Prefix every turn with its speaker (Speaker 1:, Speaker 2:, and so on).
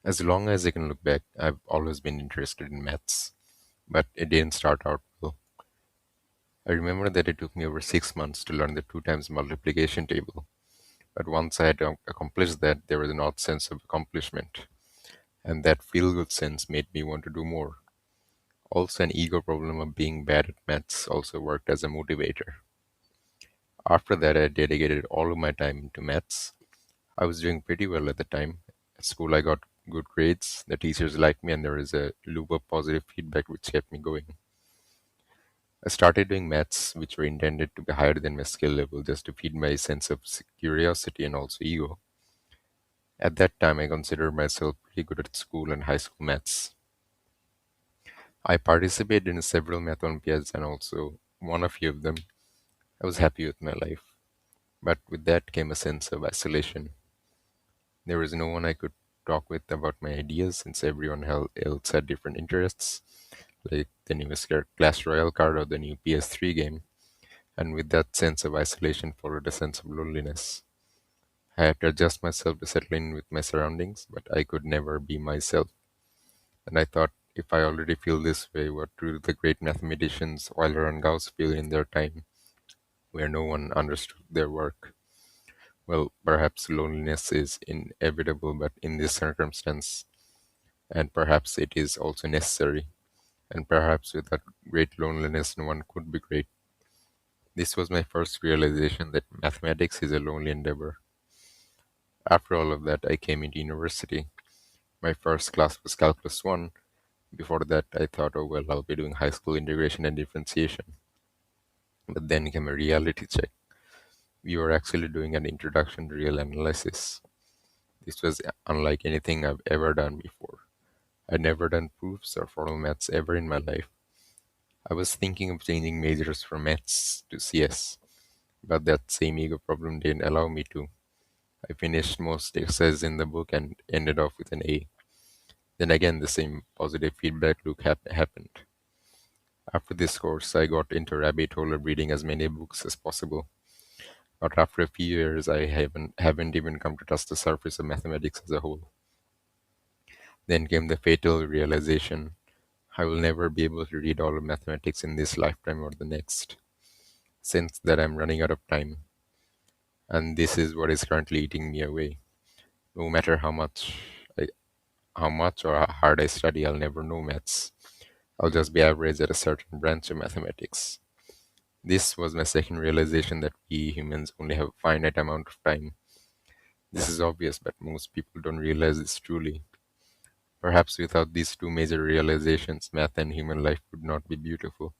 Speaker 1: As long as I can look back, I've always been interested in maths, but it didn't start out well. I remember that it took me over 6 months to learn the two times multiplication table, but once I had accomplished that, there was an odd sense of accomplishment, and that feel good sense made me want to do more. Also, an ego problem of being bad at maths also worked as a motivator. After that, I dedicated all of my time into maths. I was doing pretty well at the time. At school, I got good grades, the teachers liked me, and there was a loop of positive feedback which kept me going. I started doing maths, which were intended to be higher than my skill level just to feed my sense of curiosity and also ego. At that time, I considered myself pretty good at school and high school maths. I participated in several math Olympiads and also won a few of them. I was happy with my life. But with that came a sense of isolation. There was no one I could talk with about my ideas since everyone else had different interests, like the newest Clash Royale card or the new PS3 game. And with that sense of isolation followed a sense of loneliness. I had to adjust myself to settle in with my surroundings, but I could never be myself. And I thought, if I already feel this way, what do the great mathematicians Euler and Gauss feel in their time, where no one understood their work? Well, perhaps loneliness is inevitable, but in this circumstance, and perhaps it is also necessary, and perhaps without great loneliness, no one could be great. This was my first realization that mathematics is a lonely endeavor. After all of that, I came into university. My first class was Calculus 1. Before that, I thought, oh well, I'll be doing high school integration and differentiation. But then came a reality check. We were actually doing an introduction to real analysis. This was unlike anything I've ever done before. I'd never done proofs or formal maths ever in my life. I was thinking of changing majors from maths to CS, but that same ego problem didn't allow me to. I finished most exercises in the book and ended off with an A. Then again, the same positive feedback loop happened. After this course, I got into a rabbit hole of reading as many books as possible. But after a few years, I haven't even come to touch the surface of mathematics as a whole. Then came the fatal realization: I will never be able to read all of mathematics in this lifetime or the next. Since that, I'm running out of time, and this is what is currently eating me away. No matter I, how much or how hard I study, I'll never know maths. I'll just be average at a certain branch of mathematics. This was my second realization that we humans only have a finite amount of time. This is obvious, but most people don't realize this truly. Perhaps without these two major realizations, math and human life would not be beautiful.